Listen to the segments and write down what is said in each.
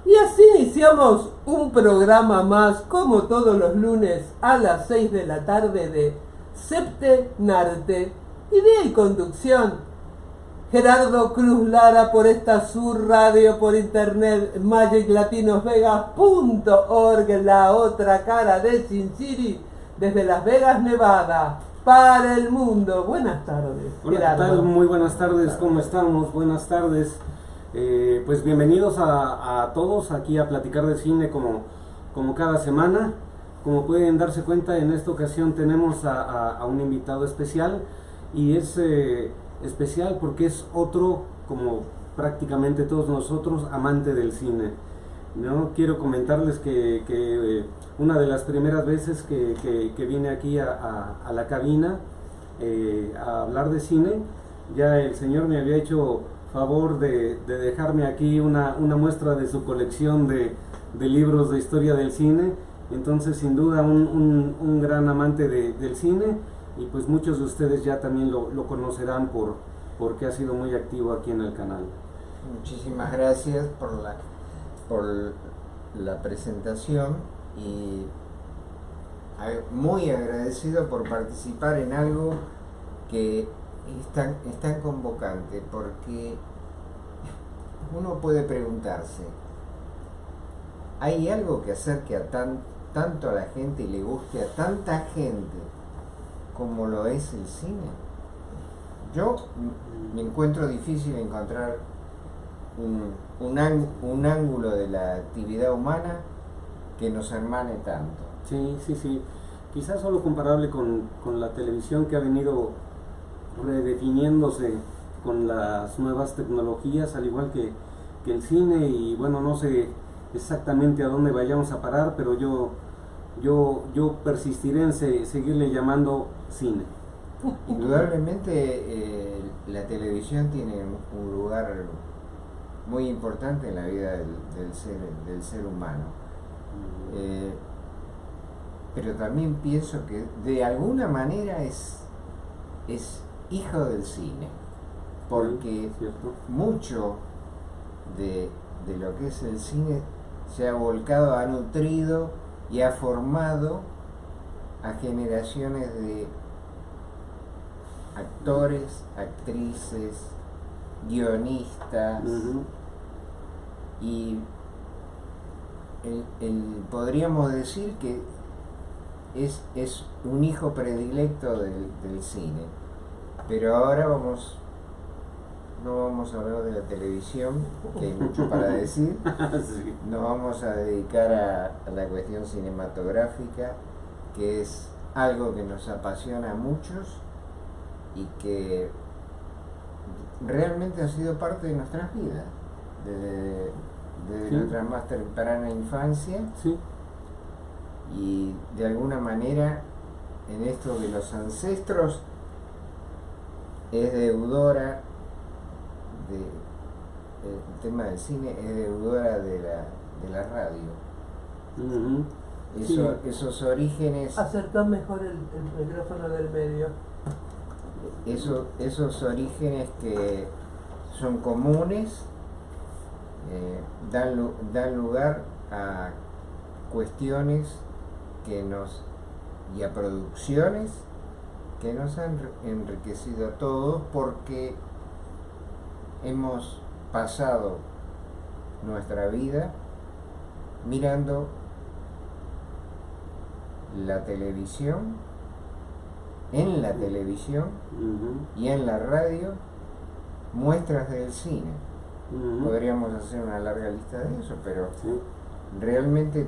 Y así iniciamos un programa más, como todos los lunes a las 6 de la tarde de Septe Narte. Idea y conducción, Gerardo Cruz Lara por esta Sur Radio por internet, magiclatinosvegas.org, la otra cara de Sin City, desde Las Vegas, Nevada, para el mundo. Buenas tardes, Hola, Gerardo. ¿qué tal? Muy buenas tardes, ¿cómo estamos? Buenas tardes. Pues bienvenidos a todos aquí a platicar de cine como cada semana. Como pueden darse cuenta, en esta ocasión tenemos a un invitado especial, y es especial porque es otro, como prácticamente todos nosotros, amante del cine, ¿no? Quiero comentarles que una de las primeras veces que vine aquí a la cabina a hablar de cine, ya el señor me había hecho favor de dejarme aquí una muestra de su colección de libros de historia del cine. Entonces, sin duda, un gran amante del cine, y pues muchos de ustedes ya también lo conocerán porque ha sido muy activo aquí en el canal. Muchísimas gracias por la presentación, y muy agradecido por participar en algo que es tan convocante, porque uno puede preguntarse, ¿hay algo que acerque a tanto a la gente y le guste a tanta gente como lo es el cine? Yo me encuentro difícil encontrar un ángulo de la actividad humana que nos hermane tanto. Sí. Quizás solo comparable con la televisión, que ha venido redefiniéndose con las nuevas tecnologías, al igual que el cine. Y bueno, no sé exactamente a dónde vayamos a parar, pero yo persistiré en seguirle llamando cine. Indudablemente la televisión tiene un lugar muy importante en la vida del ser humano, pero también pienso que de alguna manera es hijo del cine, porque mucho de lo que es el cine se ha volcado, ha nutrido y ha formado a generaciones de actores, actrices, guionistas, y podríamos decir que es un hijo predilecto del cine. Pero ahora no vamos a hablar de la televisión, que hay mucho para decir. Sí. Nos vamos a dedicar a la cuestión cinematográfica, que es algo que nos apasiona a muchos y que realmente ha sido parte de nuestras vidas desde Sí. nuestra más temprana infancia. Sí. Y de alguna manera, en esto de los ancestros, es deudora el tema del cine es deudora de la radio. Esos orígenes, Acertá mejor el micrófono del medio. esos orígenes que son comunes, dan lugar a cuestiones y a producciones que nos han enriquecido a todos, porque hemos pasado nuestra vida mirando la televisión, en la televisión y en la radio, muestras del cine. Podríamos hacer una larga lista de eso, pero realmente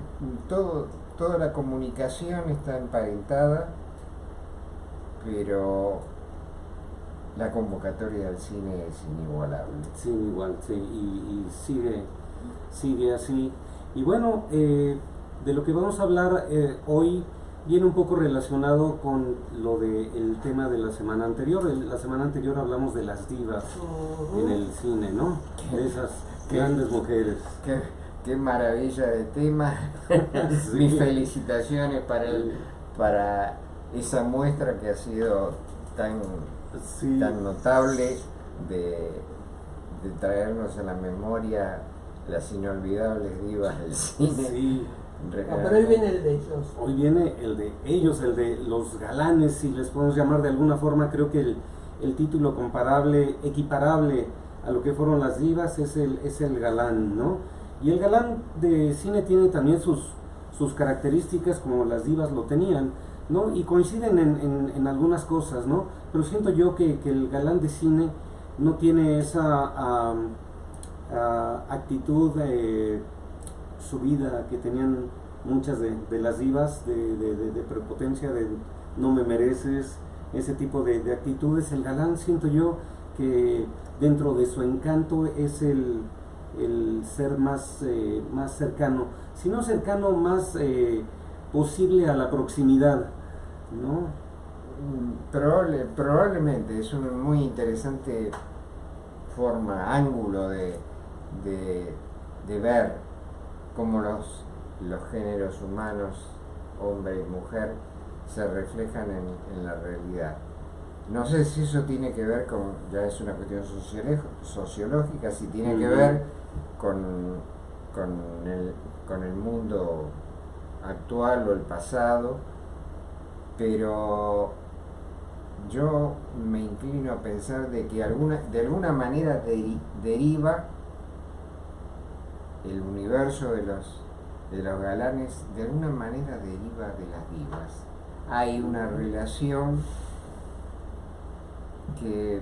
toda la comunicación está emparentada, pero la convocatoria del cine es inigualable. Sí, igual, sí, y sigue así. Y bueno, de lo que vamos a hablar hoy viene un poco relacionado con lo del tema de la semana anterior. La semana anterior hablamos de las divas en el cine, ¿no? De esas grandes mujeres. Qué maravilla de tema. Sí. Mis felicitaciones para esa muestra que ha sido tan notable de traernos a la memoria las inolvidables divas del cine. Sí. Pero hoy viene el de ellos. Hoy viene el de ellos, el de los galanes, si les podemos llamar de alguna forma. Creo que el título comparable, equiparable a lo que fueron las divas es el galán, ¿no? Y el galán de cine tiene también sus características como las divas lo tenían, ¿no? Y coinciden en algunas cosas, ¿no? Pero siento yo que el galán de cine no tiene esa actitud subida que tenían muchas de las divas, de prepotencia, de no me mereces, ese tipo de actitudes. El galán siento yo que dentro de su encanto es el ser más cercano, si no cercano, más posible a la proximidad, ¿no? Probablemente es una muy interesante ángulo de ver cómo los géneros humanos, hombre y mujer, se reflejan en la realidad. No sé si eso tiene que ver ya es una cuestión sociológica, si tiene que ver con el mundo actual o el pasado, pero yo me inclino a pensar de que de alguna manera deriva el universo de los galanes, de alguna manera deriva de las divas. Hay una relación que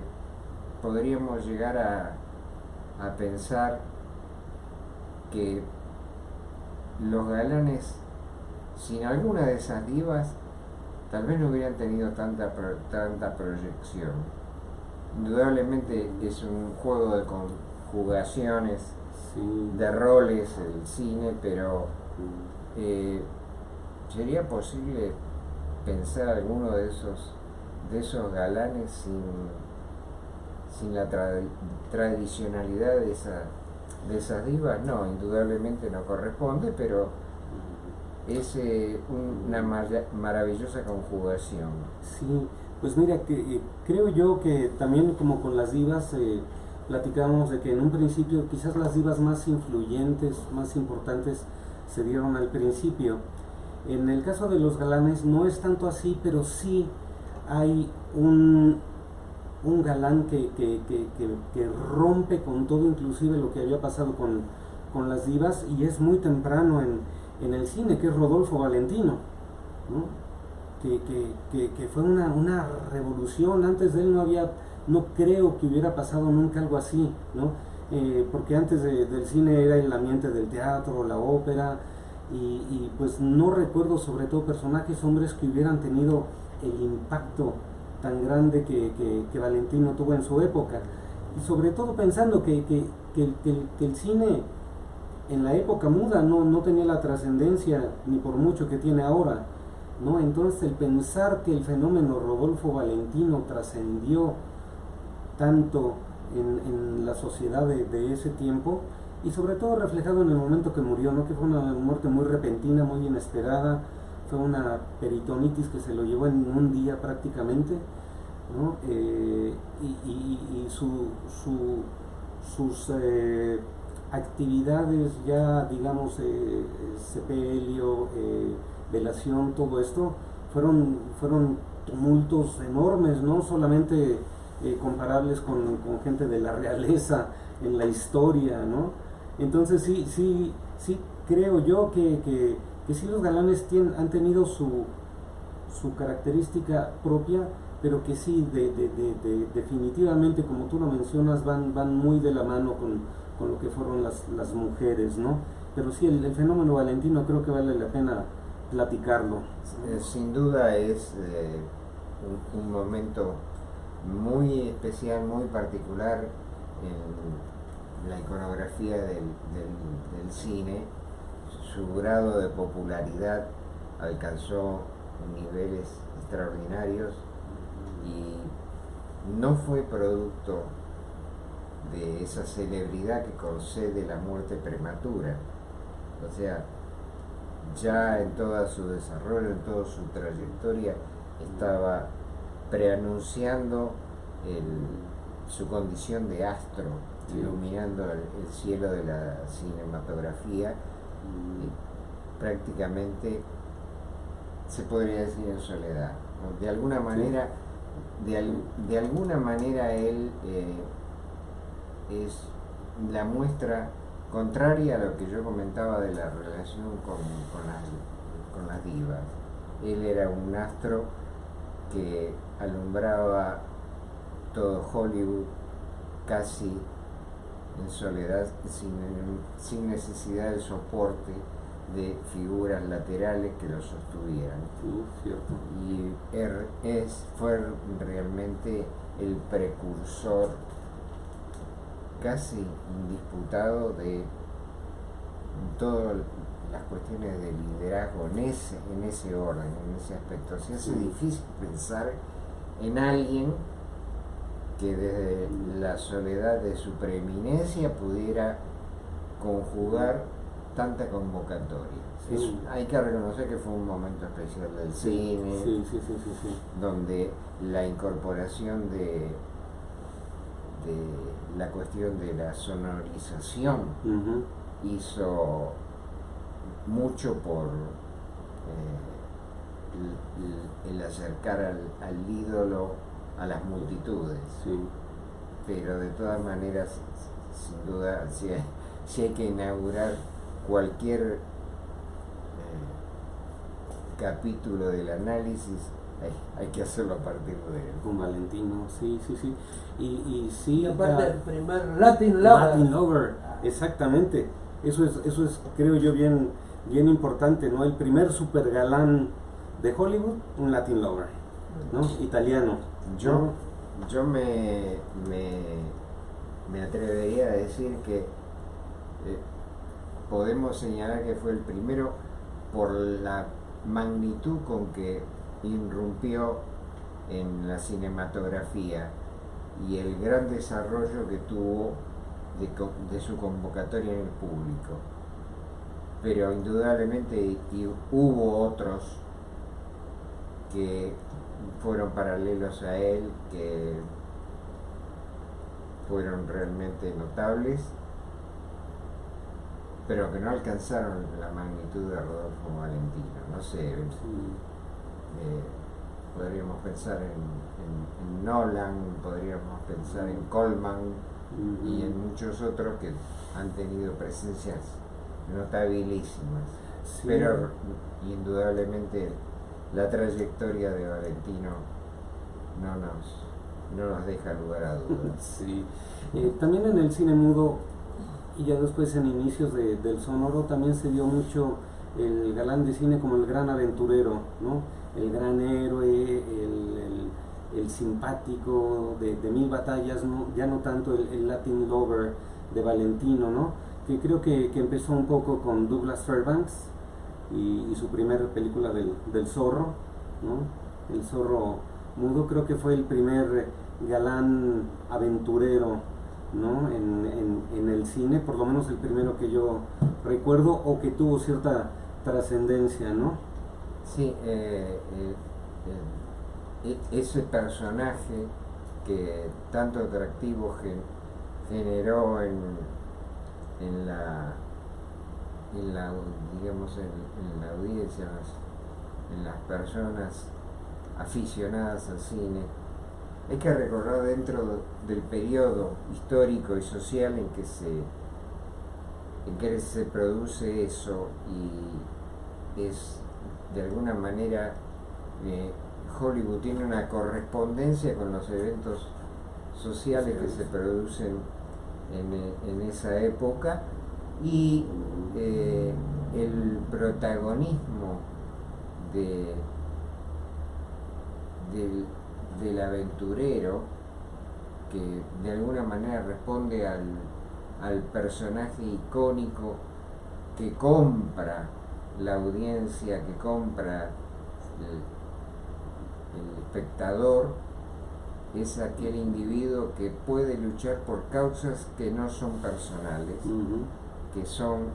podríamos llegar a pensar que los galanes, sin alguna de esas divas, tal vez no hubieran tenido tanta proyección. Indudablemente es un juego de conjugaciones, sí, de roles el cine, pero ¿sería posible pensar alguno de esos galanes sin la tradicionalidad de esas divas? No, indudablemente no corresponde, pero es una maravillosa conjugación. Sí, pues mira, creo yo que también como con las divas platicábamos de que en un principio quizás las divas más influyentes, más importantes se dieron al principio. En el caso de los galanes no es tanto así, pero sí hay un galán que rompe con todo, inclusive lo que había pasado con las divas, y es muy temprano en el cine, que es Rodolfo Valentino, ¿no? Que fue una revolución. Antes de él no creo que hubiera pasado nunca algo así, ¿no? Porque antes del cine era el ambiente del teatro, la ópera, y pues no recuerdo sobre todo personajes hombres que hubieran tenido el impacto tan grande que Valentino tuvo en su época, y sobre todo pensando que el cine en la época muda no tenía la trascendencia ni por mucho que tiene ahora, ¿no? Entonces el pensar que el fenómeno Rodolfo Valentino trascendió tanto en la sociedad de ese tiempo, y sobre todo reflejado en el momento que murió, ¿no? Que fue una muerte muy repentina, muy inesperada. Fue una peritonitis que se lo llevó en un día prácticamente, ¿no? Y sus actividades ya, digamos, sepelio, velación, todo esto, fueron tumultos enormes, no solamente comparables con gente de la realeza en la historia, ¿no? Entonces sí creo yo que sí los galanes han tenido su característica propia, pero que sí definitivamente, como tú lo mencionas, van muy de la mano con lo que fueron las mujeres, ¿no? Pero sí, el fenómeno Valentino creo que vale la pena platicarlo. Sin duda es un momento muy especial, muy particular en la iconografía del cine. Su grado de popularidad alcanzó niveles extraordinarios y no fue producto de esa celebridad que concede la muerte prematura. O sea, ya en todo su desarrollo, en toda su trayectoria, estaba preanunciando su condición de astro Sí. iluminando el cielo de la cinematografía, prácticamente se podría decir en soledad, ¿no? De alguna manera, de alguna manera él es la muestra contraria a lo que yo comentaba de la relación con las divas. Él era un astro que alumbraba todo Hollywood casi en soledad, sin necesidad del soporte de figuras laterales que lo sostuvieran. Cierto. Y fue realmente el precursor casi indisputado de todas las cuestiones de liderazgo en ese orden, en ese aspecto. Se hace difícil pensar en alguien que desde la soledad de su preeminencia pudiera conjugar tanta convocatoria. Sí. Hay que reconocer que fue un momento especial del cine, Sí. donde la incorporación de la cuestión de la sonorización hizo mucho por el acercar al ídolo a las multitudes. Sí. Pero de todas maneras, sin duda, si hay que inaugurar cualquier capítulo del análisis, hay que hacerlo a partir de él. Con Valentino, sí. Y sí, Y aparte el primer Latin Lover. Latin Lover, exactamente. Eso es, creo yo, bien importante, ¿no? El primer super galán de Hollywood, un Latin Lover, ¿no? Italiano. Yo me atrevería a decir que podemos señalar que fue el primero por la magnitud con que irrumpió en la cinematografía y el gran desarrollo que tuvo de su convocatoria en el público. Pero indudablemente hubo otros que fueron paralelos a él, que fueron realmente notables, pero que no alcanzaron la magnitud de Rodolfo Valentino. No sé, podríamos pensar en Nolan, podríamos pensar en Colman y en muchos otros que han tenido presencias notabilísimas. Sí. Pero indudablemente la trayectoria de Valentino no nos deja lugar a dudas. Sí. También en el cine mudo y ya después en inicios del sonoro también se dio mucho el galán de cine como el gran aventurero, ¿no? El gran héroe, el simpático de mil batallas, ¿no? Ya no tanto el Latin Lover de Valentino, ¿no? Que creo que empezó un poco con Douglas Fairbanks y su primera película del zorro, ¿no? El zorro mudo creo que fue el primer galán aventurero, ¿no? En el cine, por lo menos el primero que yo recuerdo o que tuvo cierta trascendencia, ¿no? Sí, ese personaje que tanto atractivo generó en la digamos en la audiencia, en las personas aficionadas al cine. Hay que recordar dentro del periodo histórico y social en que se produce eso, y es de alguna manera Hollywood tiene una correspondencia con los eventos sociales que se producen en esa época, y el protagonismo del aventurero, que de alguna manera responde al personaje icónico que compra la audiencia, que compra el espectador, es aquel individuo que puede luchar por causas que no son personales, que son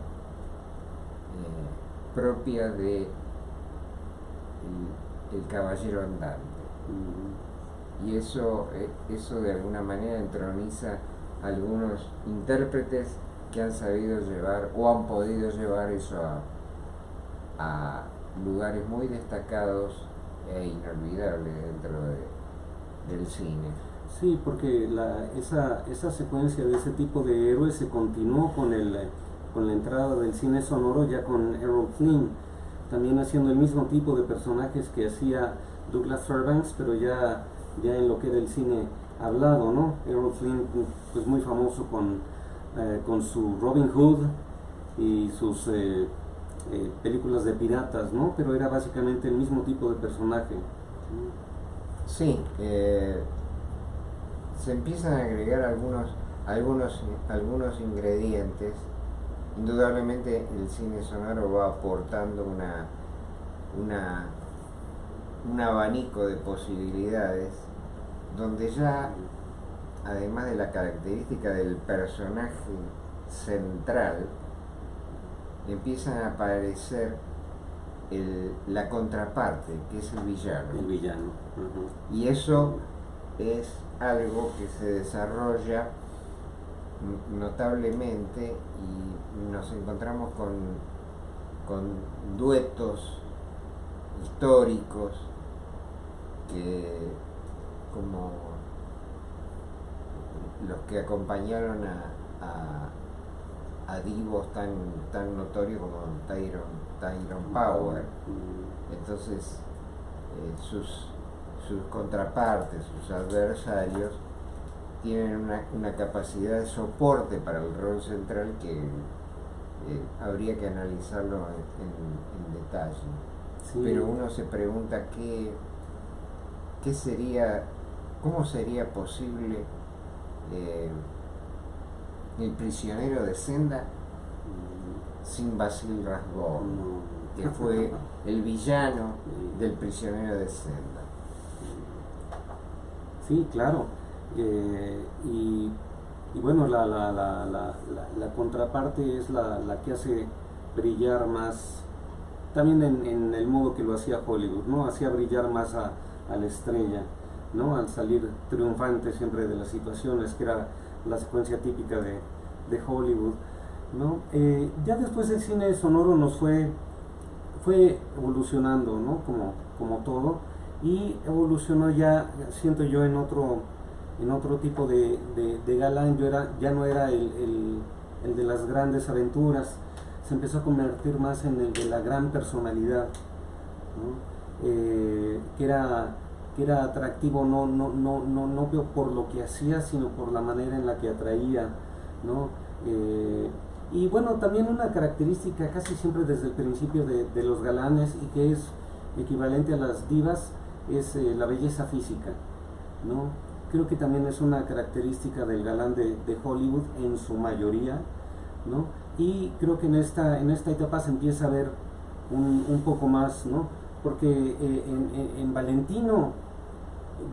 propias de el caballero andante. Y eso de alguna manera entroniza algunos intérpretes que han sabido llevar o han podido llevar eso a lugares muy destacados e inolvidables dentro del cine. Sí, porque esa secuencia de ese tipo de héroes se continuó con la entrada del cine sonoro, ya con Errol Flynn, también haciendo el mismo tipo de personajes que hacía Douglas Fairbanks, pero ya en lo que era el cine hablado, ¿no? Errol Flynn, pues muy famoso con su Robin Hood y sus películas de piratas, ¿no? Pero era básicamente el mismo tipo de personaje. Sí, se empiezan a agregar algunos ingredientes. Indudablemente el cine sonoro va aportando un abanico de posibilidades donde ya, además de la característica del personaje central, empiezan a aparecer la contraparte, que es el villano. El villano. Uh-huh. Y eso es algo que se desarrolla notablemente y nos encontramos con duetos históricos que, como los que acompañaron a divos tan notorios como Tyrone Power. Entonces sus contrapartes, sus adversarios tienen una capacidad de soporte para el rol central que habría que analizarlo en detalle. Sí. Pero uno se pregunta cómo sería posible El prisionero de Zenda sin Basil Rathbone, que fue el villano del prisionero de Zenda. Sí, claro. Y bueno, la contraparte es la que hace brillar más, también en el modo que lo hacía Hollywood, ¿no? Hacía brillar más a la estrella, ¿no? Al salir triunfante siempre de las situaciones, que era la secuencia típica de Hollywood, ¿no? Ya después el cine sonoro fue evolucionando, ¿no? Como todo, y evolucionó ya, siento yo, en otro tipo de galán. Ya no era el de las grandes aventuras, se empezó a convertir más en el de la gran personalidad, ¿no? Que era atractivo no por lo que hacía, sino por la manera en la que atraía, ¿no? Y bueno, también una característica casi siempre desde el principio de los galanes, y que es equivalente a las divas, es la belleza física, ¿no? Creo que también es una característica del galán de Hollywood en su mayoría, ¿no? Y creo que en esta etapa se empieza a ver un poco más, ¿no? Porque en Valentino,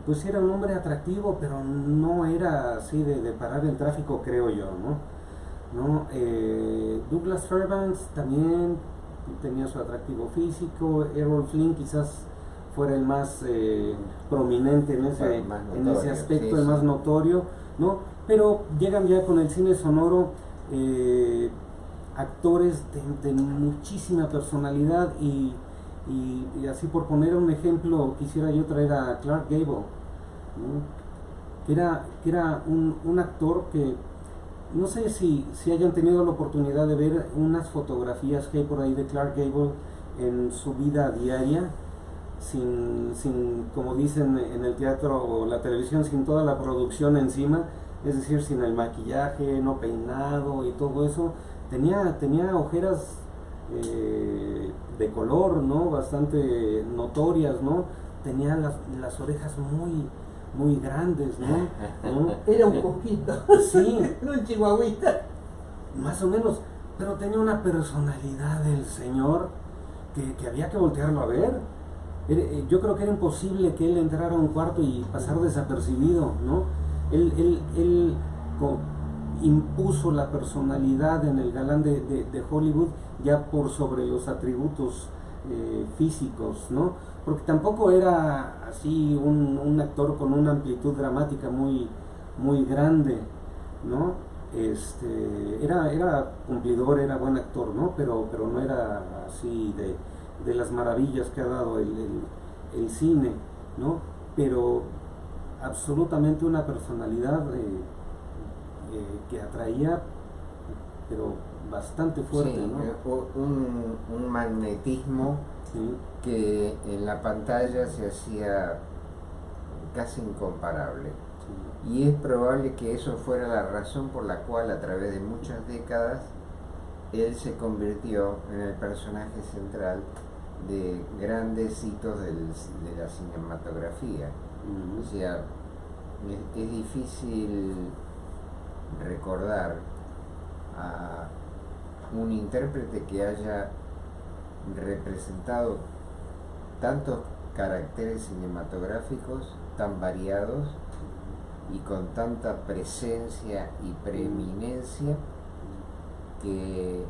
pues era un hombre atractivo, pero no era así de parar el tráfico, creo yo, ¿no? Douglas Fairbanks también tenía su atractivo físico. Errol Flynn quizás fuera el más prominente en ese aspecto, sí, el más notorio, ¿no? Pero llegan ya con el cine sonoro actores de muchísima personalidad, y así, por poner un ejemplo, quisiera yo traer a Clark Gable, ¿no? que era un actor que no sé si hayan tenido la oportunidad de ver unas fotografías que hay por ahí de Clark Gable en su vida diaria, sin como dicen en el teatro o la televisión, sin toda la producción encima, es decir, sin el maquillaje, no peinado y todo eso. Tenía ojeras de color, ¿no? Bastante notorias, ¿no? Tenía las orejas muy grandes, ¿no? Era un poquito. Sí. Era un chihuahuita. Más o menos. Pero tenía una personalidad del señor que había que voltearlo a ver. Yo creo que era imposible que él entrara a un cuarto y pasar desapercibido, ¿no? Él impuso la personalidad en el galán de Hollywood ya por sobre los atributos físicos, ¿no? Porque tampoco era así un actor con una amplitud dramática muy grande, ¿no? Era cumplidor, era buen actor, ¿no? Pero no era así de las maravillas que ha dado el cine, ¿no? Pero absolutamente una personalidad que atraía, pero bastante fuerte, Sí, ¿no? un magnetismo Sí, que en la pantalla se hacía casi incomparable. sí. Y es probable que eso fuera la razón por la cual a través de muchas décadas él se convirtió en el personaje central de grandes hitos de la cinematografía. Ujú. O sea, es difícil recordar a un intérprete que haya representado tantos caracteres cinematográficos tan variados y con tanta presencia y preeminencia que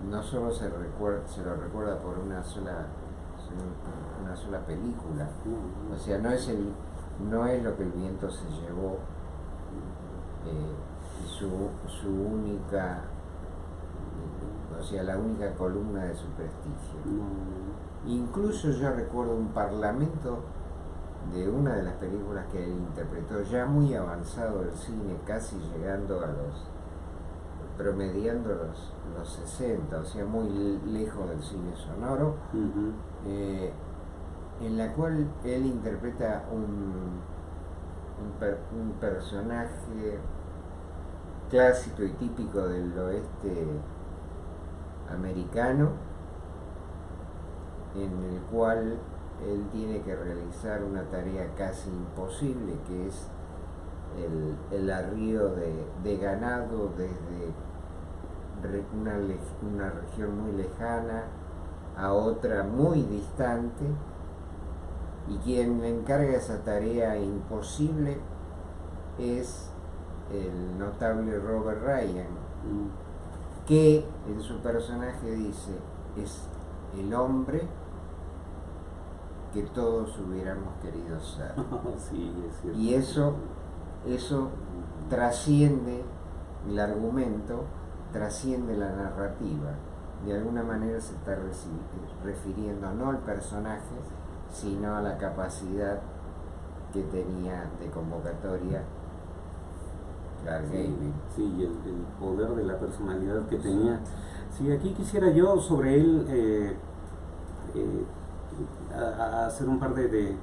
no solo se lo recuerda por una sola película. No, O sea, no es lo que el viento se llevó, su única, o sea, la única columna de su prestigio. no. Incluso yo recuerdo un parlamento de una de las películas que él interpretó, ya muy avanzado el cine, casi llegando promediando los 60, o sea, muy lejos del cine sonoro, Ujú. en la cual él interpreta un personaje clásico y típico del oeste americano, en el cual él tiene que realizar una tarea casi imposible, que es el arrío de ganado desde una región muy lejana a otra muy distante, y quien le encarga esa tarea imposible es el notable Robert Ryan, que en su personaje dice es el hombre que todos hubiéramos querido ser. Sí, es cierto. Y eso trasciende el argumento, trasciende la narrativa. De alguna manera se está refiriendo no al personaje, sino a la capacidad que tenía de convocatoria Clark Gable. Sí, y el poder de la personalidad que tenía. Sí, aquí quisiera yo sobre él a hacer un par de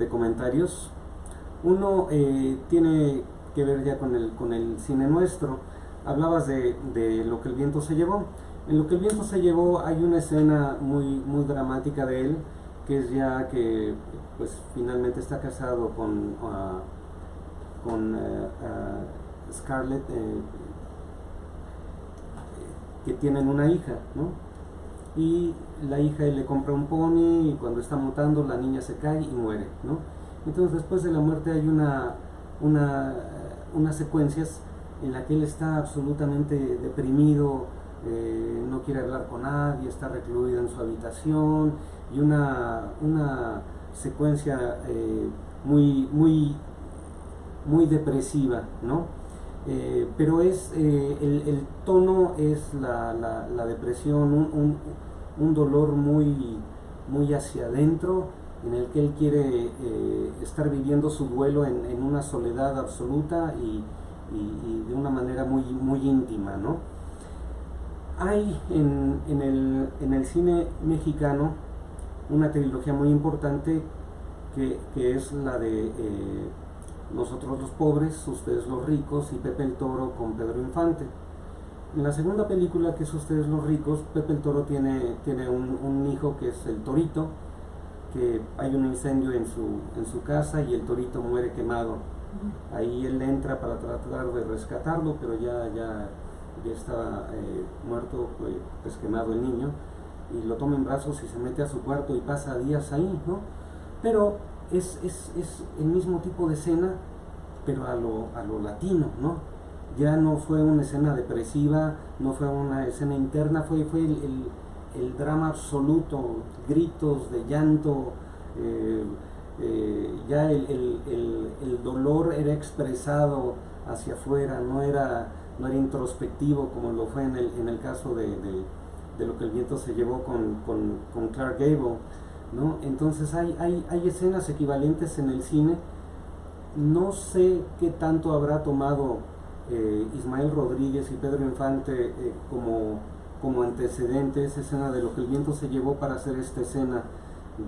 comentarios. Uno tiene que ver ya con el cine nuestro. Hablabas de Lo que el viento se llevó. En Lo que el viento se llevó hay una escena muy dramática de él, que es ya que pues finalmente está casado con Scarlett, que tienen una hija, ¿no? Y la hija le compra un pony y cuando está montando la niña se cae y muere, ¿no? Entonces después de la muerte hay unas secuencias en la que él está absolutamente deprimido, no quiere hablar con nadie, está recluido en su habitación, y una secuencia muy depresiva, ¿no? Pero el tono es la depresión, un dolor muy hacia adentro, en el que él quiere estar viviendo su duelo en una soledad absoluta y de una manera muy íntima, ¿no? Hay en el cine mexicano una trilogía muy importante que es la de Nosotros los pobres, Ustedes los ricos, y Pepe el Toro con Pedro Infante. En la segunda película, que es Ustedes los ricos, Pepe el Toro tiene un hijo que es el Torito, que hay un incendio en su casa y el Torito muere quemado. Ahí él entra para tratar de rescatarlo, pero ya está muerto, pues quemado el niño, y lo toma en brazos y se mete a su cuarto y pasa días ahí, ¿no? Pero es el mismo tipo de escena, pero a lo latino, ¿no? Ya no fue una escena depresiva, no fue una escena interna, fue el drama absoluto, gritos de llanto, ya el dolor era expresado hacia afuera, no era introspectivo como lo fue en el caso de lo que el viento se llevó con Clark Gable, ¿no? Entonces hay escenas equivalentes en el cine. No sé qué tanto habrá tomado Ismael Rodríguez y Pedro Infante como antecedente esa escena de lo que el viento se llevó para hacer esta escena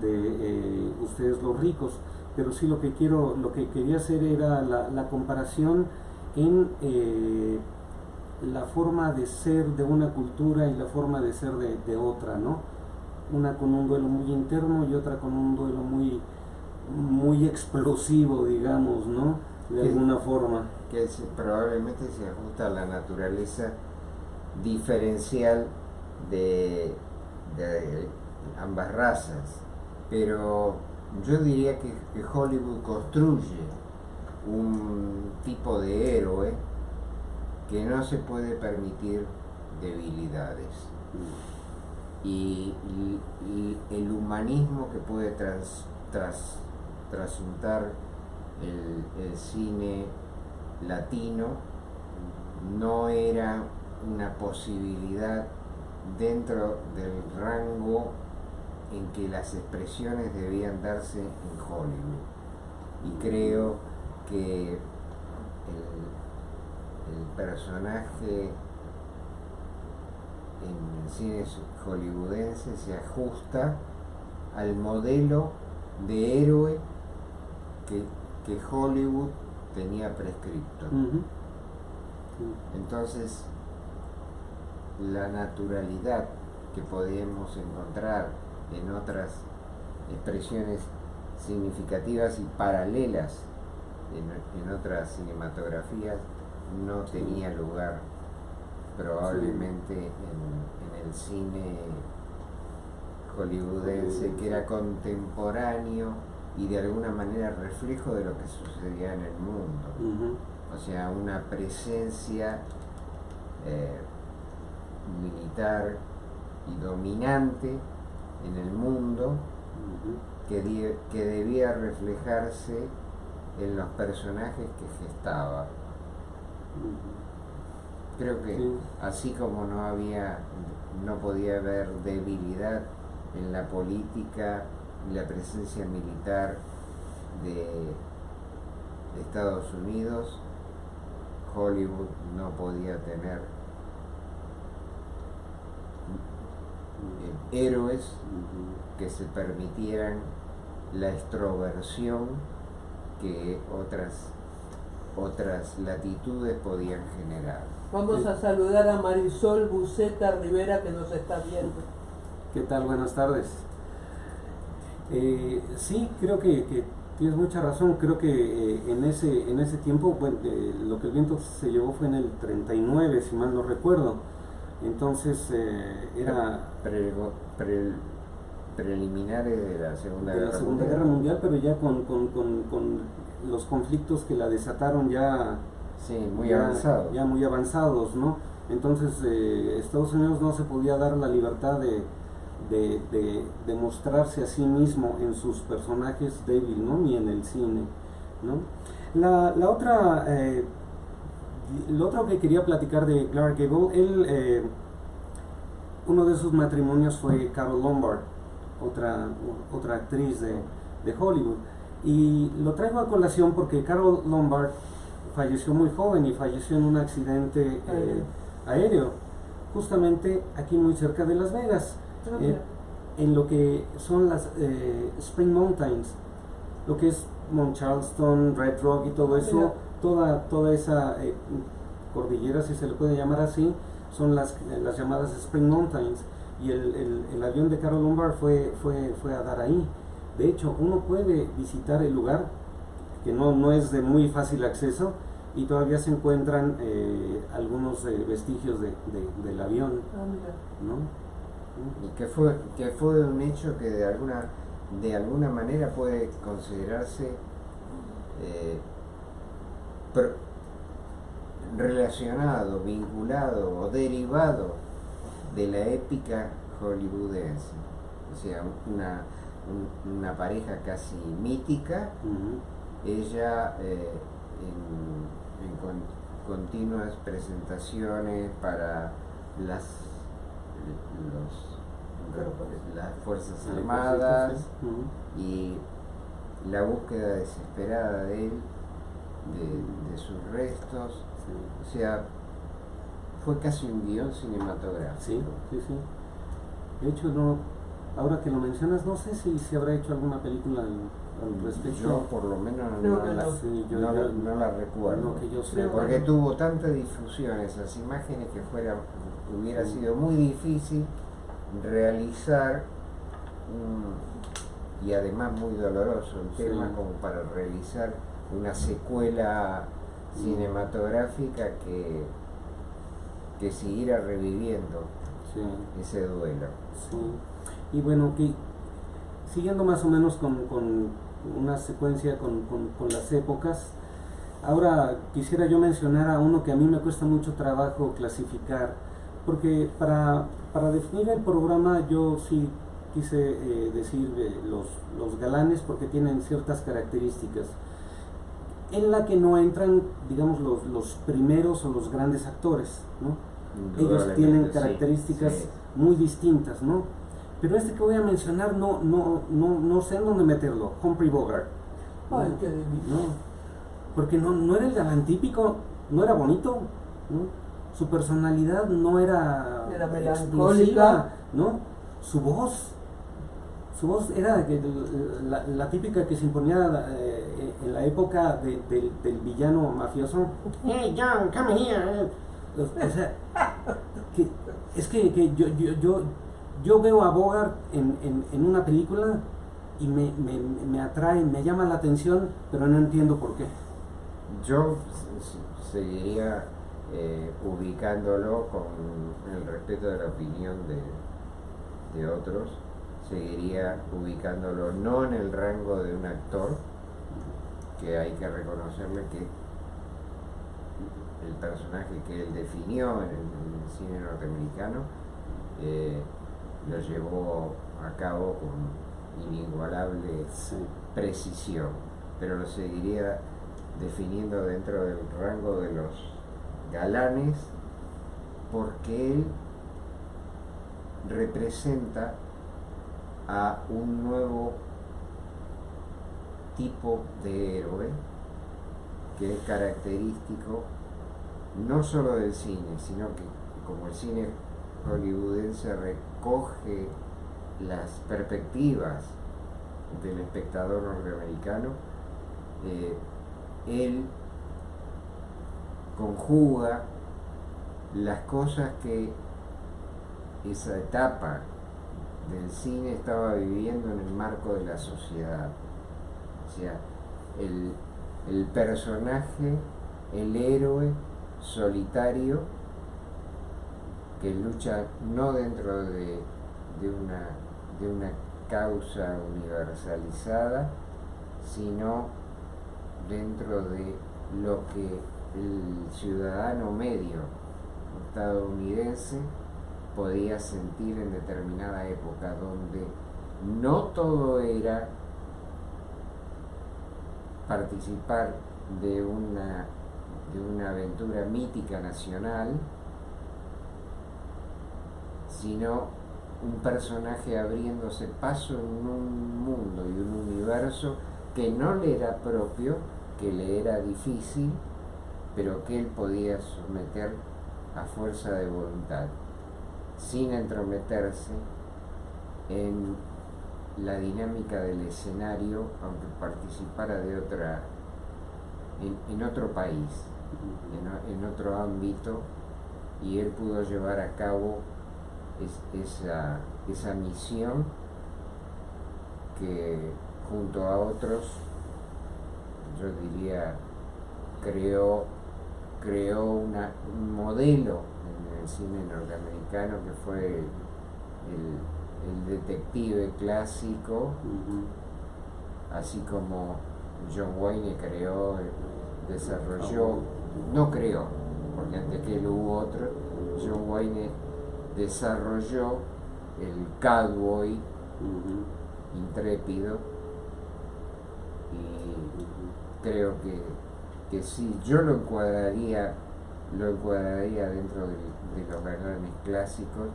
de Ustedes los ricos, pero sí lo que quería hacer era la comparación en la forma de ser de una cultura y la forma de ser de otra, ¿no? Una con un duelo muy interno y otra con un duelo muy explosivo, digamos, ¿no? De alguna forma. Que probablemente se ajusta a la naturaleza diferencial de ambas razas. Pero yo diría que Hollywood construye un tipo de héroe que no se puede permitir debilidades. Y el humanismo que puede trasuntar el cine latino no era una posibilidad dentro del rango en que las expresiones debían darse en Hollywood. Y creo que el personaje en el cine hollywoodense se ajusta al modelo de héroe que Hollywood tenía prescripto. Entonces, la naturalidad que podemos encontrar en otras expresiones significativas y paralelas en otras cinematografías no tenía lugar probablemente en el cine hollywoodense, que era contemporáneo y de alguna manera reflejo de lo que sucedía en el mundo. O sea, una presencia militar y dominante en el mundo que debía reflejarse en los personajes que gestaba. Creo que así como no podía haber debilidad en la política y la presencia militar de Estados Unidos, Hollywood no podía tener héroes que se permitieran la extroversión que otras latitudes podían generar. Vamos a saludar a Marisol Buceta Rivera, que nos está viendo. ¿Qué tal? Buenas tardes. Sí, creo que tienes mucha razón. Creo que en ese tiempo, bueno, lo que el viento se llevó fue en el 39, si mal no recuerdo. Entonces era preliminares de la Segunda Guerra Mundial, pero ya con los conflictos que la desataron ya muy avanzados, ¿no? Entonces Estados Unidos no se podía dar la libertad de mostrarse a sí mismo en sus personajes débil, ¿no? Ni en el cine, ¿no? Lo otro que quería platicar de Clark Gable, uno de sus matrimonios fue Carole Lombard, otra actriz de Hollywood, y lo traigo a colación porque Carole Lombard falleció muy joven y falleció en un accidente aéreo, justamente aquí muy cerca de Las Vegas, en lo que son las Spring Mountains, lo que es Mount Charleston, Red Rock y todo eso. Toda esa cordillera, si se le puede llamar así, son las llamadas Spring Mountains, y el avión de Carole Lombard fue a dar ahí. De hecho, uno puede visitar el lugar, que no es de muy fácil acceso, y todavía se encuentran algunos vestigios del avión, ¿no? Y que fue un hecho que de alguna manera puede considerarse relacionado, vinculado o derivado de la épica hollywoodense. O sea, una pareja casi mítica. Ella continuas presentaciones para las las Fuerzas Armadas y la búsqueda desesperada de él, de sus restos. O sea, fue casi un guión cinematográfico. Sí. De hecho, no, ahora que lo mencionas, no sé si se habrá hecho alguna película al respecto. Yo por lo menos no la recuerdo. No que yo sé, porque tuvo tanta difusión esas imágenes que hubiera sido muy difícil realizar y además muy doloroso el tema como para realizar una secuela cinematográfica que siguiera reviviendo ese duelo. Y bueno, que siguiendo más o menos con una secuencia con las épocas, ahora quisiera yo mencionar a uno que a mí me cuesta mucho trabajo clasificar, porque para definir el programa yo sí quise decir los galanes, porque tienen ciertas características en la que no entran, digamos, los primeros o los grandes actores, ¿no? Ellos tienen características muy distintas, ¿no? Pero este que voy a mencionar no sé en dónde meterlo. Humphrey Bogart. Ay, qué divino. ¿No? Porque no era el galán típico, no era bonito, ¿no? Su personalidad no era melancólica, ¿no? Su voz era la típica que se imponía en la época del villano mafioso. Hey John, come here. O sea, que yo veo a Bogart en una película y me atrae, me llama la atención, pero no entiendo por qué. Yo seguiría ubicándolo con el respeto de la opinión de otros, seguiría ubicándolo no en el rango de un actor, que hay que reconocerle que el personaje que él definió en el cine norteamericano lo llevó a cabo con inigualable precisión, pero lo seguiría definiendo dentro del rango de los galanes, porque él representa a un nuevo tipo de héroe que es característico no solo del cine, sino que como el cine hollywoodense recoge las perspectivas del espectador norteamericano, él conjuga las cosas que esa etapa del cine estaba viviendo en el marco de la sociedad. O sea, el personaje, el héroe solitario que lucha no dentro de una causa universalizada, sino dentro de lo que el ciudadano medio estadounidense podía sentir en determinada época, donde no todo era participar de una aventura mítica nacional, sino un personaje abriéndose paso en un mundo y un universo que no le era propio, que le era difícil, pero que él podía someter a fuerza de voluntad, sin entrometerse en la dinámica del escenario, aunque participara de en otro país, en otro ámbito, y él pudo llevar a cabo esa misión que junto a otros, yo diría, creó un modelo en el cine norteamericano que fue el detective clásico, así como John Wayne porque antes que él hubo otro, John Wayne desarrolló el cowboy intrépido, y creo que que sí, yo lo encuadraría dentro de los galanes clásicos,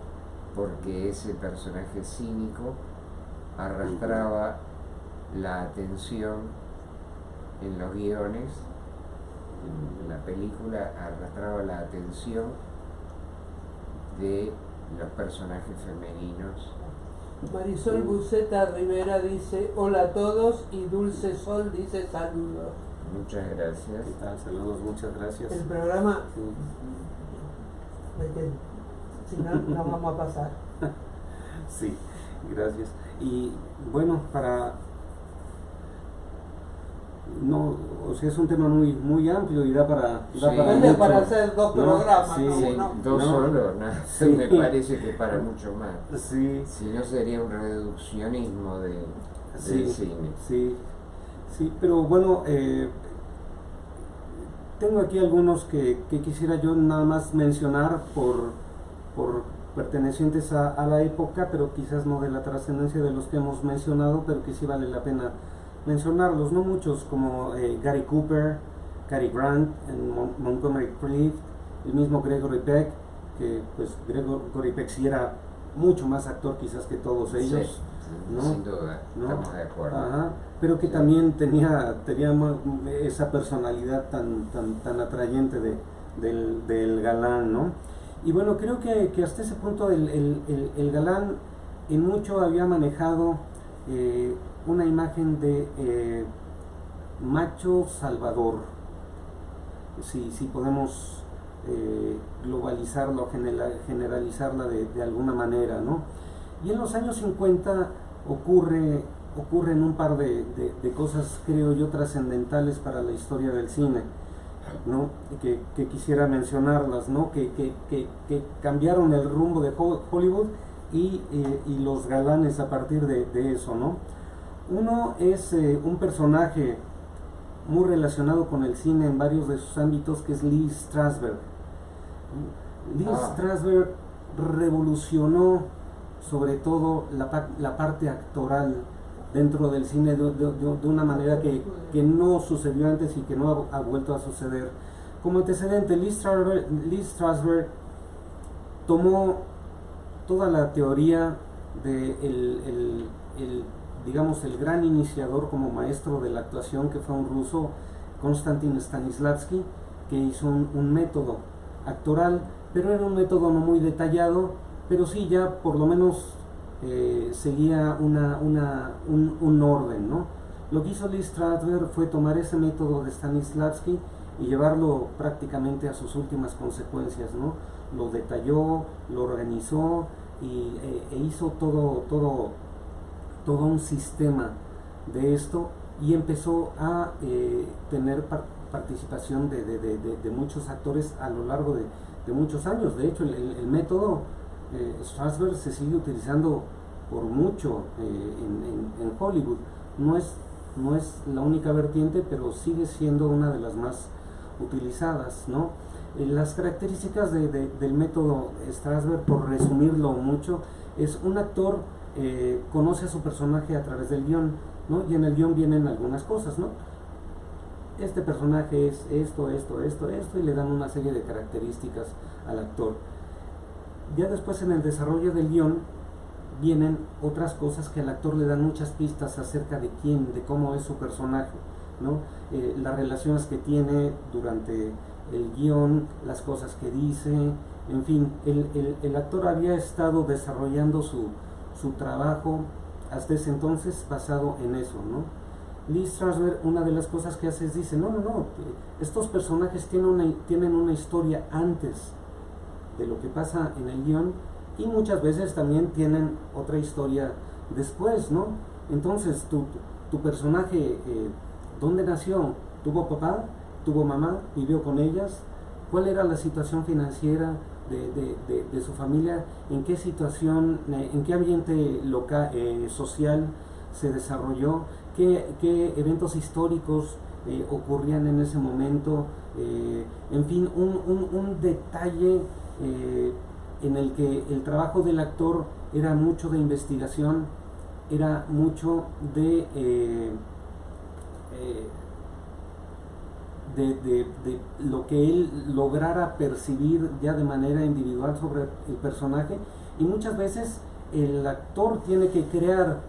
porque ese personaje cínico arrastraba la atención en los guiones, en la película arrastraba la atención de los personajes femeninos. Marisol Buceta Rivera dice hola a todos y Dulce Sol dice saludos. Muchas gracias. ¿Qué tal? Saludos, muchas gracias. El programa, Sí. si no, no vamos a pasar. Sí, gracias. Y bueno, no, o sea, es un tema muy amplio y da para mucho. Para hacer dos programas, Sí, ¿no? Sí, Bueno, dos no. solos, ¿no? Sí. Me parece que para mucho más. Sí, Si no sería un reduccionismo del sí, cine. sí, pero bueno, tengo aquí algunos que quisiera yo nada más mencionar por pertenecientes a la época, pero quizás no de la trascendencia de los que hemos mencionado, pero que sí vale la pena mencionarlos, no muchos, como Gary Cooper, Cary Grant, Montgomery Clift, el mismo Gregory Peck, que pues Gregory Peck sí era mucho más actor quizás que todos ellos, Sí, ¿no? sin duda, ¿no? estamos de acuerdo. Ajá, pero que Sí. también tenía esa personalidad tan atrayente del galán, ¿no? Y bueno, creo que hasta ese punto el galán en mucho había manejado una imagen de macho salvador, si podemos globalizarla o generalizarla de alguna manera, ¿no? Y en los años 50 ocurren un par de cosas, creo yo, trascendentales para la historia del cine, ¿no? Que quisiera mencionarlas, ¿no? Que cambiaron el rumbo de Hollywood y los galanes a partir de eso, ¿no? Uno es un personaje muy relacionado con el cine en varios de sus ámbitos, que es Lee Strasberg. Lee Strasberg revolucionó sobre todo la parte actoral dentro del cine de una manera que no sucedió antes y que no ha vuelto a suceder. Como antecedente, Lee Strasberg tomó toda la teoría de digamos, el gran iniciador como maestro de la actuación, que fue un ruso, Konstantin Stanislavski, que hizo un método actoral, pero era un método no muy detallado, pero sí ya por lo menos seguía un orden, ¿no? Lo que hizo Lee Strasberg fue tomar ese método de Stanislavski y llevarlo prácticamente a sus últimas consecuencias, ¿no? Lo detalló, lo organizó e hizo todo un sistema de esto, y empezó a tener participación de muchos actores a lo largo de muchos años. De hecho, el método Strasberg se sigue utilizando por mucho en Hollywood. No es la única vertiente, pero sigue siendo una de las más utilizadas, ¿no? Las características del método Strasberg, por resumirlo mucho, es un actor conoce a su personaje a través del guión, ¿no? Y en el guión vienen algunas cosas, ¿no? Este personaje es esto, y le dan una serie de características al actor. Ya después, en el desarrollo del guión, vienen otras cosas que al actor le dan muchas pistas acerca de quién, de cómo es su personaje, ¿no? Las relaciones que tiene durante el guión, las cosas que dice, en fin, el actor había estado desarrollando su trabajo hasta ese entonces basado en eso, ¿no? Lee Strasberg, una de las cosas que hace es dice, no, estos personajes tienen una historia antes de lo que pasa en el guión, y muchas veces también tienen otra historia después, ¿no? Entonces, tu personaje, ¿dónde nació? ¿Tuvo papá? ¿Tuvo mamá? ¿Vivió con ellas? ¿Cuál era la situación financiera de su familia? ¿En qué situación, en qué ambiente local, social se desarrolló? ¿Qué eventos históricos ocurrían en ese momento? En fin, un detalle en el que el trabajo del actor era mucho de investigación, era mucho de de lo que él lograra percibir ya de manera individual sobre el personaje, y muchas veces el actor tiene que crear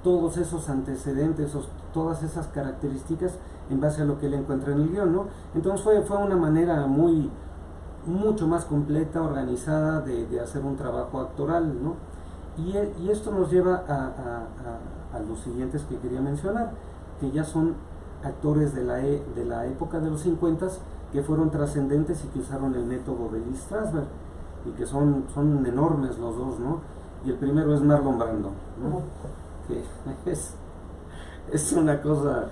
todos esos antecedentes, todas esas características en base a lo que él encuentra en el guión, ¿no? Entonces fue una manera mucho más completa, organizada de hacer un trabajo actoral, ¿no? Y esto nos lleva a los siguientes que quería mencionar, que ya son actores de la época de los 50 que fueron trascendentes y que usaron el método de Lee Strasberg, y que son enormes los dos, ¿no? Y el primero es Marlon Brando, ¿no? Que es una cosa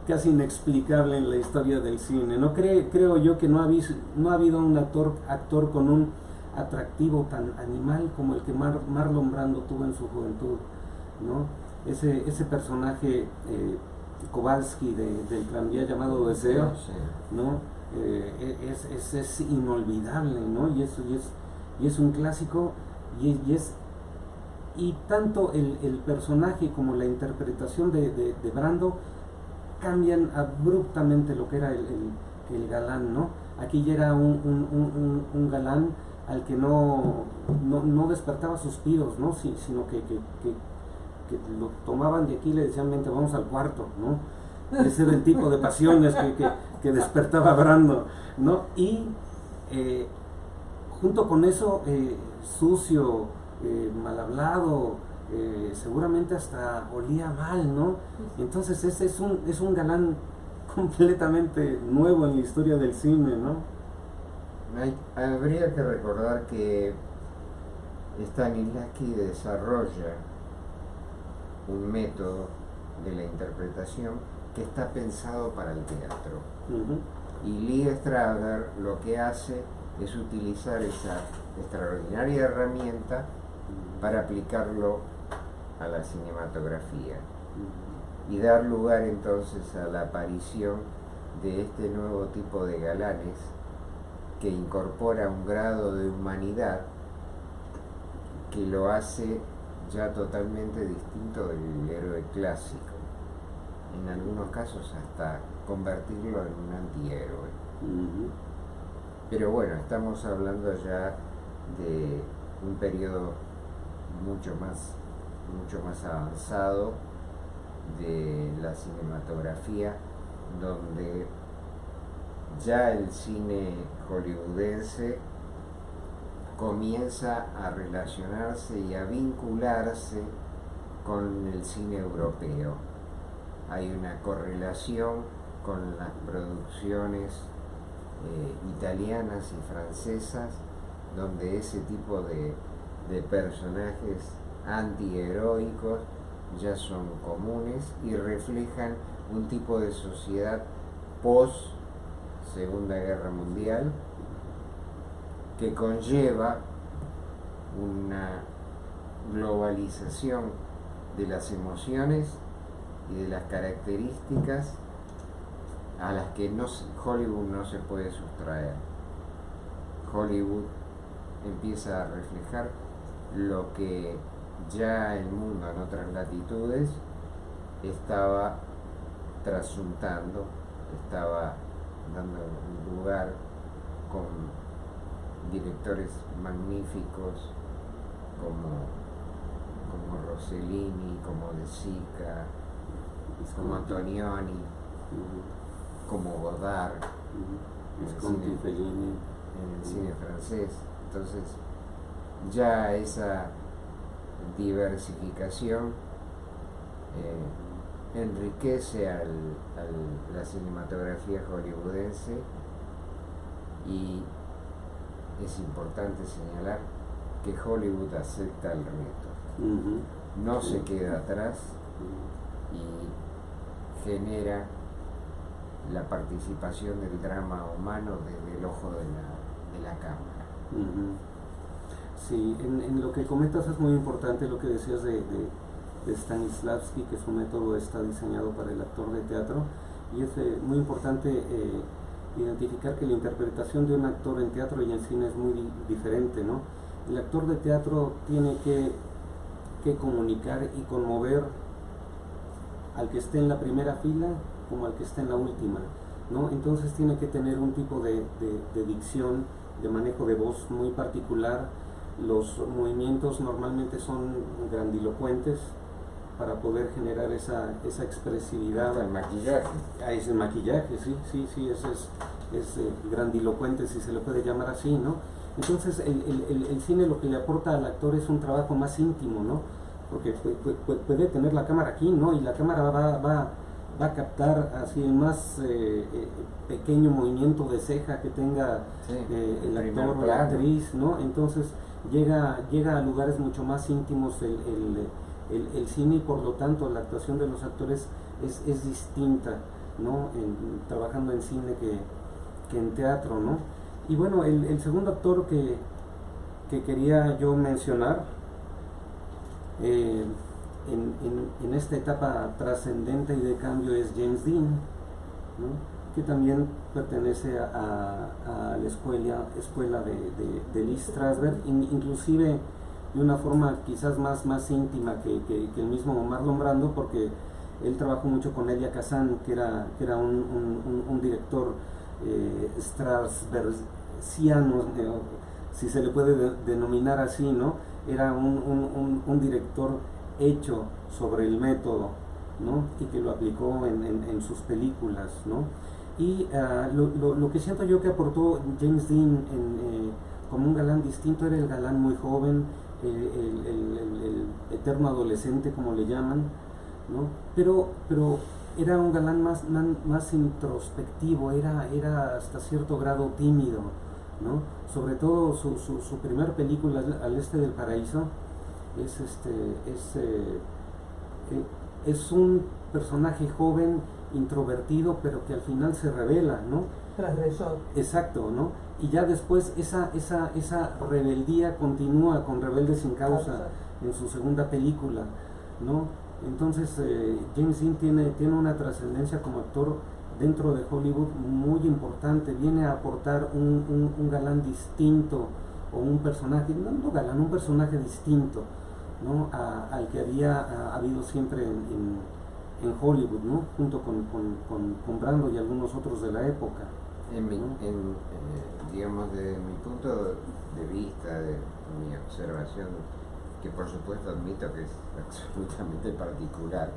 casi inexplicable en la historia del cine, ¿no? Creo yo que no ha habido un actor con un atractivo tan animal como el que Marlon Brando tuvo en su juventud, ¿no? Ese personaje Kowalski del tranvía llamado Deseo, ¿no? Es inolvidable, ¿no? Y es un clásico, y tanto el personaje como la interpretación de Brando cambian abruptamente lo que era el galán, ¿no? Aquí ya era un galán al que no despertaba suspiros, ¿no? Sino que lo tomaban de aquí y le decían, vente, vamos al cuarto, ¿no? Ese era el tipo de pasiones que despertaba Brando, ¿no? Y junto con eso, sucio, mal hablado, seguramente hasta olía mal, ¿no? Entonces ese es un galán completamente nuevo en la historia del cine, ¿no? Habría que recordar que Stanislavski desarrolla un método de la interpretación que está pensado para el teatro. Y Lee Strasberg lo que hace es utilizar esa extraordinaria herramienta para aplicarlo a la cinematografía y dar lugar entonces a la aparición de este nuevo tipo de galanes que incorpora un grado de humanidad que lo hace ya totalmente distinto del héroe clásico, en algunos casos hasta convertirlo en un antihéroe. Pero bueno, estamos hablando ya de un periodo mucho más avanzado de la cinematografía, donde ya el cine hollywoodense comienza a relacionarse y a vincularse con el cine europeo. Hay una correlación con las producciones italianas y francesas, donde ese tipo de personajes antiheroicos ya son comunes y reflejan un tipo de sociedad post Segunda Guerra Mundial que conlleva una globalización de las emociones y de las características a las que Hollywood no se puede sustraer. Hollywood empieza a reflejar lo que ya el mundo en otras latitudes estaba trasuntando, estaba dando lugar con directores magníficos como Rossellini, como De Sica, como Antonioni, como Godard, en el cine francés. Entonces ya esa diversificación enriquece a la cinematografía hollywoodense, y es importante señalar que Hollywood acepta el reto, no se queda atrás y genera la participación del drama humano desde el ojo de la cámara. Sí, en lo que comentas es muy importante lo que decías de Stanislavski, que su método está diseñado para el actor de teatro, y es muy importante identificar que la interpretación de un actor en teatro y en cine es muy diferente, ¿no? El actor de teatro tiene que comunicar y conmover al que esté en la primera fila como al que esté en la última. ¿no? Entonces tiene que tener un tipo de dicción, de manejo de voz muy particular. Los movimientos normalmente son grandilocuentes para poder generar esa expresividad. Hasta el maquillaje. Es el maquillaje, sí, es grandilocuente, si se le puede llamar así, ¿no? Entonces el cine lo que le aporta al actor es un trabajo más íntimo, ¿no? Porque puede tener la cámara aquí, ¿no? Y la cámara va a captar así el más pequeño movimiento de ceja que tenga el actor o la actriz, ¿no? Entonces llega a lugares mucho más íntimos el cine, y por lo tanto la actuación de los actores es distinta, ¿no? Trabajando en cine que en teatro, ¿no? Y bueno, el segundo actor que quería yo mencionar en esta etapa trascendente y de cambio es James Dean, ¿no? Que también pertenece a la escuela de Lee Strasberg, inclusive de una forma quizás más íntima que el mismo Marlon Brando, porque él trabajó mucho con Elia Kazan, que era un director strasbergiano, si se le puede denominar así, ¿no? Era un director hecho sobre el método, ¿no? Y que lo aplicó en sus películas, ¿no? Y lo que siento yo que aportó James Dean como un galán distinto era el galán muy joven, el eterno adolescente, como le llaman, ¿no? Pero era un galán más introspectivo, era hasta cierto grado tímido, ¿no? Sobre todo su primer película, Al Este del Paraíso, es un personaje joven, introvertido, pero que al final se revela, ¿no? Transgresor. Exacto, ¿no? Y ya después esa rebeldía continúa con Rebelde sin causa en su segunda película, ¿no? Entonces James Dean tiene una trascendencia como actor dentro de Hollywood muy importante. Viene a aportar un galán distinto, o un personaje, no galán, un personaje distinto, ¿no? Al que había habido siempre en Hollywood, ¿no? Junto con Brando y algunos otros de la época. Digamos, desde mi punto de vista, de mi observación, que por supuesto admito que es absolutamente particular,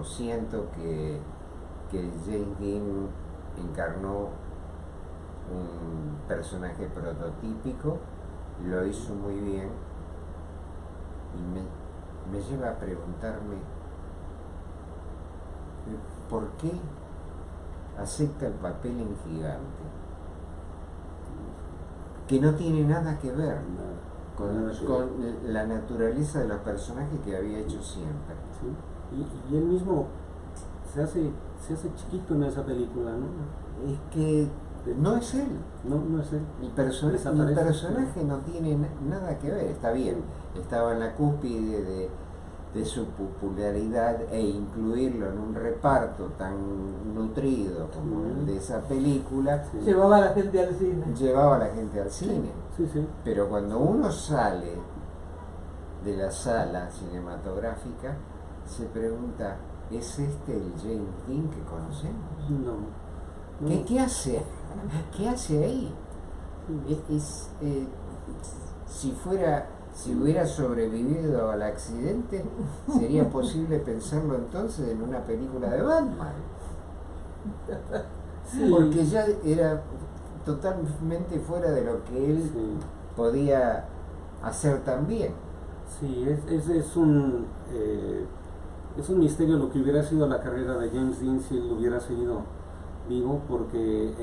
siento que James Dean encarnó un personaje prototípico, lo hizo muy bien, y me lleva a preguntarme ¿por qué acepta el papel en Gigante? Que no tiene nada que ver con la naturaleza de los personajes que había hecho siempre. Sí. Y él mismo se hace chiquito en esa película, ¿no? Es que no es él. No es él. El personaje no tiene nada que ver. Está bien, estaba en la cúspide de su popularidad, e incluirlo en un reparto tan nutrido como el de esa película, llevaba a la gente al cine. Sí. Pero cuando uno sale de la sala cinematográfica, se pregunta, ¿es este el James Dean que conocemos? No. ¿Qué hace? ¿Qué hace ahí? Si hubiera sobrevivido al accidente, sería posible pensarlo entonces en una película de Batman. Sí. Porque ya era totalmente fuera de lo que él podía hacer también. Sí, es un misterio lo que hubiera sido la carrera de James Dean si él hubiera seguido vivo, porque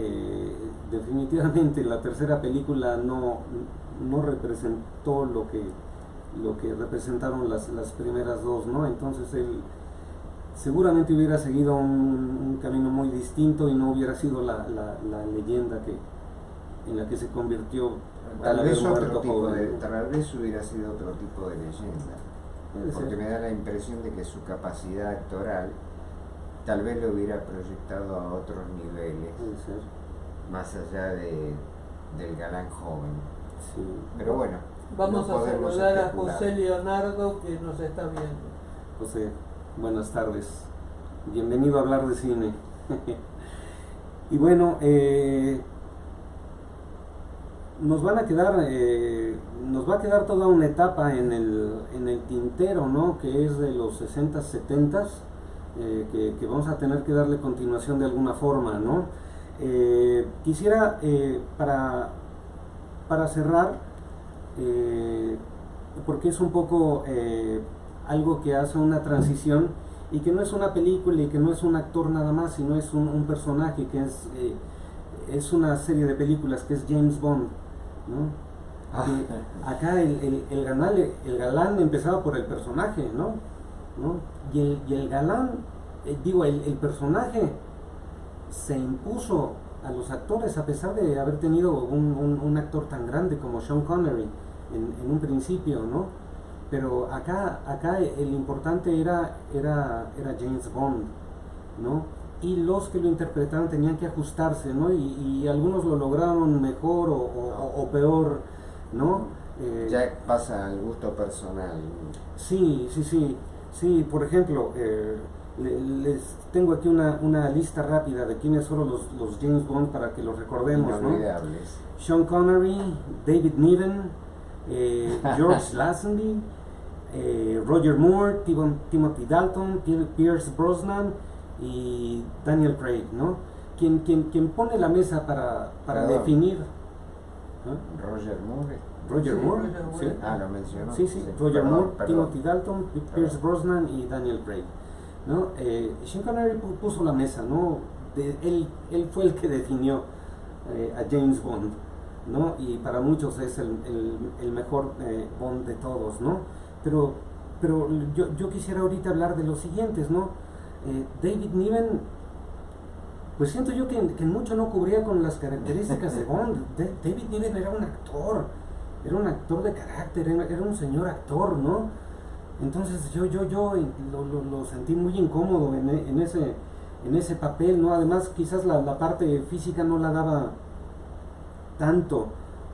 definitivamente la tercera película no representó lo que representaron las primeras dos, ¿no? Entonces él seguramente hubiera seguido un camino muy distinto y no hubiera sido la leyenda en la que se convirtió. Tal vez hubiera sido otro tipo de leyenda, porque me da la impresión de que su capacidad actoral tal vez lo hubiera proyectado a otros niveles, más allá del galán joven. Sí. Pero bueno, Vamos no a podemos saludar a especular. José Leonardo que nos está viendo. José, buenas tardes. Bienvenido a hablar de cine. Y bueno, nos va a quedar toda una etapa en el tintero, ¿no? Que es de los 60s, 70s, que vamos a tener que darle continuación de alguna forma, ¿no? Quisiera, para cerrar, porque es un poco algo que hace una transición y que no es una película y que no es un actor nada más, sino es un personaje que es una serie de películas que es James Bond, ¿no? Acá el galán empezaba por el personaje, ¿no? Y el galán, el personaje se impuso a los actores a pesar de haber tenido un actor tan grande como Sean Connery en un principio, ¿no? Pero acá el importante era James Bond, ¿no? Y los que lo interpretaban tenían que ajustarse, ¿no? Y algunos lo lograron mejor o peor, ¿no? Ya pasa al gusto personal. Sí, por ejemplo, les tengo aquí una lista rápida de quiénes fueron los James Bond para que los recordemos, ¿no? Inolvidables. Sean Connery, David Niven, George Lazenby, Roger Moore, Timothy Dalton, Pierce Brosnan y Daniel Craig, ¿no? Quien pone la mesa para definir. Roger Moore. Roger Sí, Moore, Roger Moore. sí. Lo mencionó. Sí, Roger Perdón, Moore, perdón. Timothy Dalton, Pierce Brosnan y Daniel Craig, ¿no? Sean Connery puso la mesa, ¿no? Él fue el que definió a James Bond, ¿no? Y para muchos es el mejor Bond de todos, ¿no? Pero yo quisiera ahorita hablar de los siguientes, ¿no? David Niven, pues siento yo que mucho no cubría con las características de Bond. David Niven era un actor de carácter, era un señor actor, ¿no? Entonces yo lo sentí muy incómodo en ese papel, ¿no? Además quizás la parte física no la daba tanto,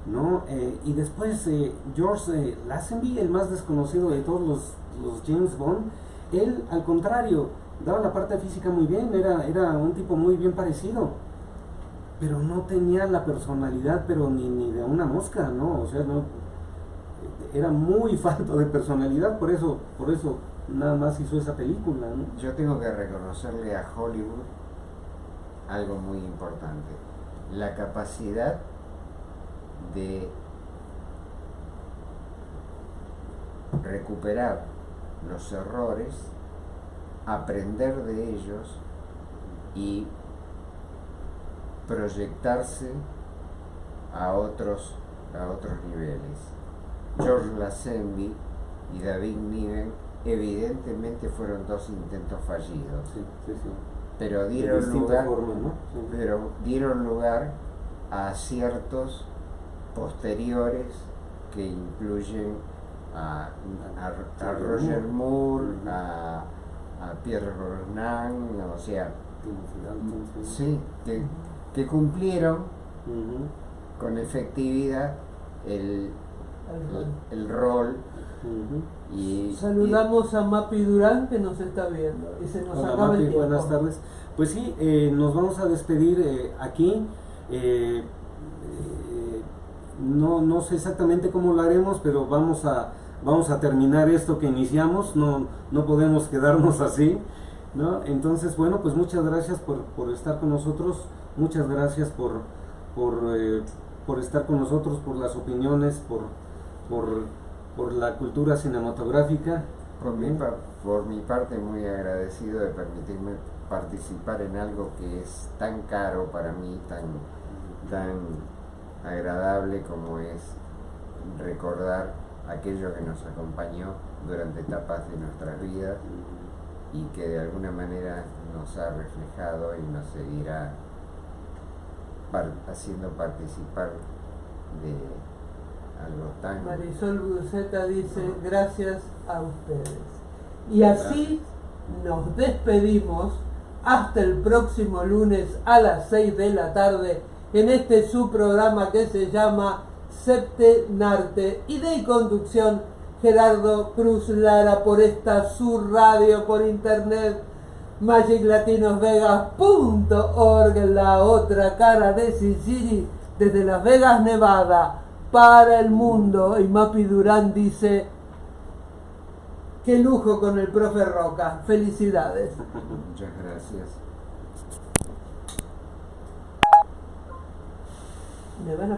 ¿no? Y después George Lazenby, el más desconocido de todos los James Bond, él al contrario daba la parte física muy bien, era un tipo muy bien parecido, pero no tenía la personalidad, pero ni de una mosca, ¿no? O sea, no, era muy falto de personalidad, por eso nada más hizo esa película, ¿no? Yo tengo que reconocerle a Hollywood algo muy importante: la capacidad de recuperar los errores, aprender de ellos y proyectarse a otros niveles. George Lazenby y David Niven evidentemente fueron dos intentos fallidos, Sí. pero De dieron distinta lugar, forma, ¿no? Sí. pero dieron lugar a aciertos posteriores que incluyen a Roger Moore, a Pierre Brosnan, o sea, Timothy Dalton, sí, que cumplieron Ujú, con efectividad el rol. ujú. Y Saludamos a Mapi Durán que nos está viendo y se nos Hola, acaba el Mapi, tiempo. buenas tardes. Pues sí, nos vamos a despedir aquí. No sé exactamente cómo lo haremos, pero vamos a terminar esto que iniciamos. No podemos quedarnos así, ¿no? Entonces, bueno, pues muchas gracias por estar con nosotros. Muchas gracias por estar con nosotros, por las opiniones, por la cultura cinematográfica. por mi parte, muy agradecido de permitirme participar en algo que es tan caro para mí, tan agradable como es recordar aquello que nos acompañó durante etapas de nuestras vidas y que de alguna manera nos ha reflejado y nos seguirá haciendo participar de algo tan... Marisol Buceta dice gracias a ustedes. Y así nos despedimos hasta el próximo lunes a las 6 de la tarde en este su programa que se llama Septe Narte. Idea y conducción Gerardo Cruz Lara, por esta su radio por internet magiclatinosvegas.org, la otra cara de Sicily, desde Las Vegas, Nevada, para el mundo. Y Mapi Durán dice: qué lujo con el profe Roca, felicidades. Muchas gracias. Me van a